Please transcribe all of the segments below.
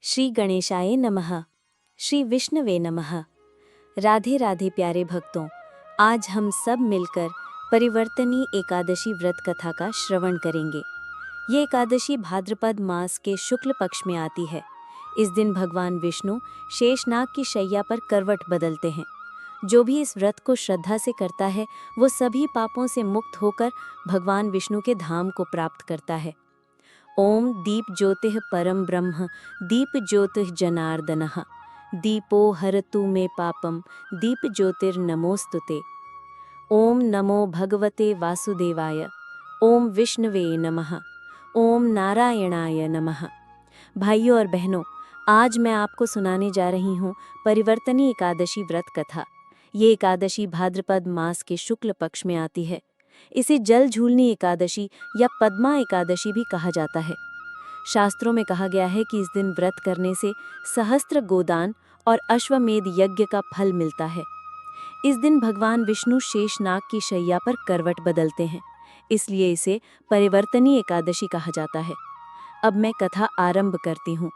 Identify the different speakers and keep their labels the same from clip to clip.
Speaker 1: श्री गणेशाय नमः। श्री विष्णवे नमः। राधे राधे प्यारे भक्तों, आज हम सब मिलकर परिवर्तनी एकादशी व्रत कथा का श्रवण करेंगे। ये एकादशी भाद्रपद मास के शुक्ल पक्ष में आती है। इस दिन भगवान विष्णु शेषनाग की शैया पर करवट बदलते हैं। जो भी इस व्रत को श्रद्धा से करता है वो सभी पापों से मुक्त होकर भगवान विष्णु के धाम को प्राप्त करता है। ओम दीप ज्योतिः परम ब्रह्म दीप ज्योतिः जनार्दनः दीपो हरतु मे पापम दीप ज्योतिर्नमोस्तुते। ओम नमो भगवते वासुदेवाय। ओम विष्णवे नमः। ओम नारायणाय नमः। भाइयों और बहनों, आज मैं आपको सुनाने जा रही हूँ परिवर्तनी एकादशी व्रत कथा। ये एकादशी भाद्रपद मास के शुक्ल पक्ष में आती है। इसे जल झूलनी एकादशी या पद्मा एकादशी भी कहा जाता है। शास्त्रों में कहा गया है कि इस दिन व्रत करने से सहस्त्र गोदान और अश्वमेध यज्ञ का फल मिलता है। इस दिन भगवान विष्णु शेषनाग की शैया पर करवट बदलते हैं, इसलिए इसे परिवर्तनी एकादशी कहा जाता है। अब मैं कथा आरंभ करती हूँ।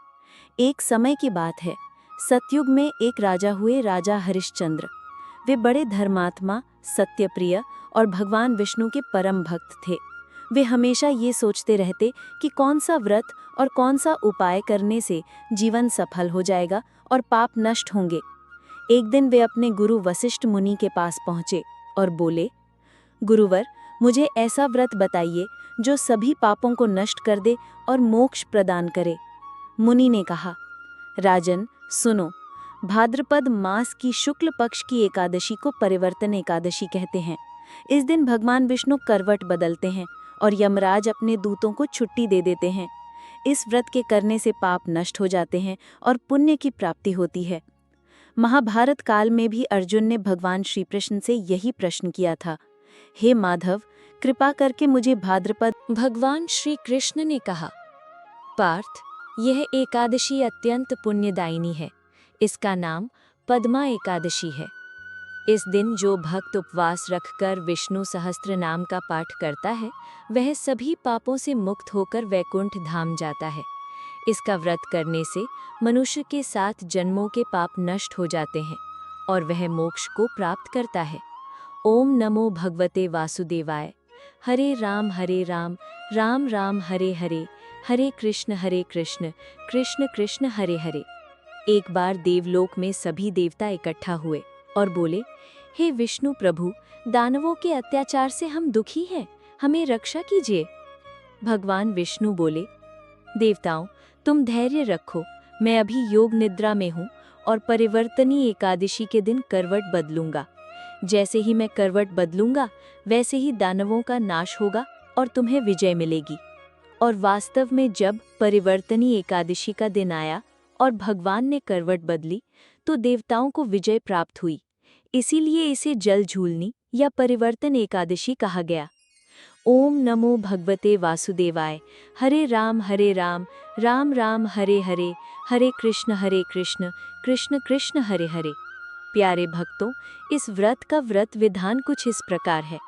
Speaker 1: एक समय की बात है। सतयुग में एक राजा हुए, राजा हरिश्चंद्र। वे बड़े धर्मात्मा, सत्यप्रिय और भगवान विष्णु के परम भक्त थे। वे हमेशा ये सोचते रहते कि कौन सा व्रत और कौन सा उपाय करने से जीवन सफल हो जाएगा और पाप नष्ट होंगे। एक दिन वे अपने गुरु वशिष्ठ मुनि के पास पहुँचे और बोले, गुरुवर, मुझे ऐसा व्रत बताइए जो सभी पापों को नष्ट कर दे और मोक्ष प्रदान करे। मुनि ने कहा, राजन सुनो, भाद्रपद मास की शुक्ल पक्ष की एकादशी को परिवर्तन एकादशी कहते हैं। इस दिन भगवान विष्णु करवट बदलते हैं और यमराज अपने दूतों को छुट्टी दे देते हैं। इस व्रत के करने से पाप नष्ट हो जाते हैं और पुण्य की प्राप्ति होती है। महाभारत काल में भी अर्जुन ने भगवान श्री कृष्ण से यही प्रश्न किया था, हे माधव, कृपा करके मुझे भाद्रपद। भगवान श्री कृष्ण ने कहा, पार्थ, यह एकादशी अत्यंत पुण्यदायिनी है। इसका नाम पद्मा एकादशी है। इस दिन जो भक्त उपवास रखकर विष्णु सहस्त्र नाम का पाठ करता है, वह सभी पापों से मुक्त होकर वैकुंठ धाम जाता है। इसका व्रत करने से मनुष्य के 7 जन्मों के पाप नष्ट हो जाते हैं और वह मोक्ष को प्राप्त करता है। ओम नमो भगवते वासुदेवाय। हरे राम राम राम हरे हरे, हरे कृष्ण कृष्ण कृष्ण हरे हरे। एक बार देवलोक में सभी देवता इकट्ठा हुए और बोले, हे विष्णु प्रभु, दानवों के अत्याचार से हम दुखी हैं, हमें रक्षा कीजिए। भगवान विष्णु बोले, देवताओं, तुम धैर्य रखो, मैं अभी योग निद्रा में हूँ और परिवर्तनी एकादशी के दिन करवट बदलूंगा। जैसे ही मैं करवट बदलूंगा, वैसे ही दानवों का नाश होगा और तुम्हें विजय मिलेगी। और वास्तव में जब परिवर्तनी एकादशी का दिन आया और भगवान ने करवट बदली, तो देवताओं को विजय प्राप्त हुई। इसीलिए इसे जल झूलनी या परिवर्तन एकादशी कहा गया। ओम नमो भगवते वासुदेवाय। हरे राम राम राम हरे हरे, हरे कृष्ण कृष्ण कृष्ण हरे हरे। प्यारे भक्तों, इस व्रत का व्रत विधान कुछ इस प्रकार है।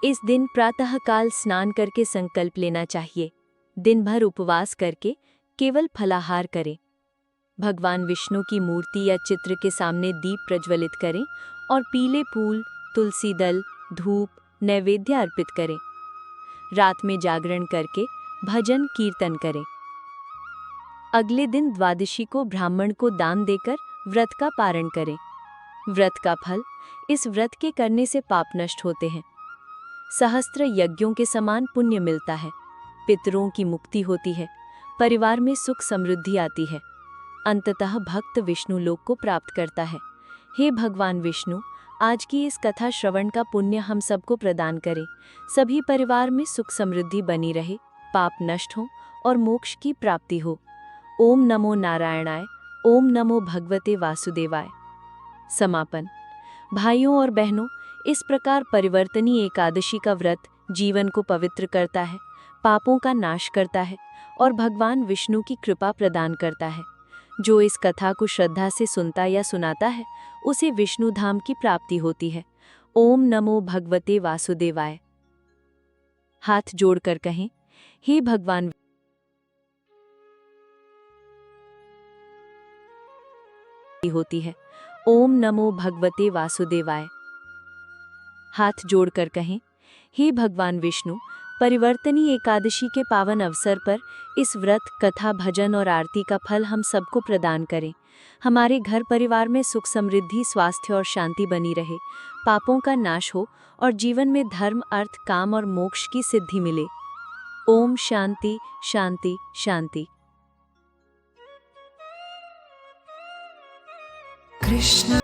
Speaker 1: इस दिन प्रातःकाल स्नान करके संकल्प लेना चाहिए। दिन भर उपवास करके केवल फलाहार करें। भगवान विष्णु की मूर्ति या चित्र के सामने दीप प्रज्वलित करें और पीले फूल, तुलसी दल, धूप, नैवेद्य अर्पित करें। रात में जागरण करके भजन कीर्तन करें। अगले दिन द्वादशी को ब्राह्मण को दान देकर व्रत का पारण करें। व्रत का फल, इस व्रत के करने से पाप नष्ट होते हैं। सहस्त्र यज्ञों के समान पुण्य मिलता है। पितरों की मुक्ति होती है। परिवार में सुख समृद्धि आती है। अंततः भक्त विष्णु लोक को प्राप्त करता है। हे भगवान विष्णु, आज की इस कथा श्रवण का पुण्य हम सबको प्रदान करें। सभी परिवार में सुख समृद्धि बनी रहे, पाप नष्ट हो और मोक्ष की प्राप्ति हो। ओम नमो नारायणाय। ओम नमो भगवते वासुदेवाय। समापन। भाइयों और बहनों, इस प्रकार परिवर्तनी एकादशी का व्रत जीवन को पवित्र करता है, पापों का नाश करता है और भगवान विष्णु की कृपा प्रदान करता है। जो इस कथा को श्रद्धा से सुनता या सुनाता है, उसे विष्णु धाम की प्राप्ति होती है। ओम नमो भगवते वासुदेवाय। हाथ जोड़कर कहें, हे भगवान। प्राप्ति होती है। ओम नमो भगवते वासुदेवाय। हाथ जोड़कर कहें, हे भगवान विष्णु, परिवर्तनी एकादशी के पावन अवसर पर इस व्रत, कथा, भजन और आरती का फल हम सबको प्रदान करें। हमारे घर परिवार में सुख, समृद्धि, स्वास्थ्य और शांति बनी रहे, पापों का नाश हो और जीवन में धर्म, अर्थ, काम और मोक्ष की सिद्धि मिले। ओम शांति शांति शांति।
Speaker 2: कृष्ण।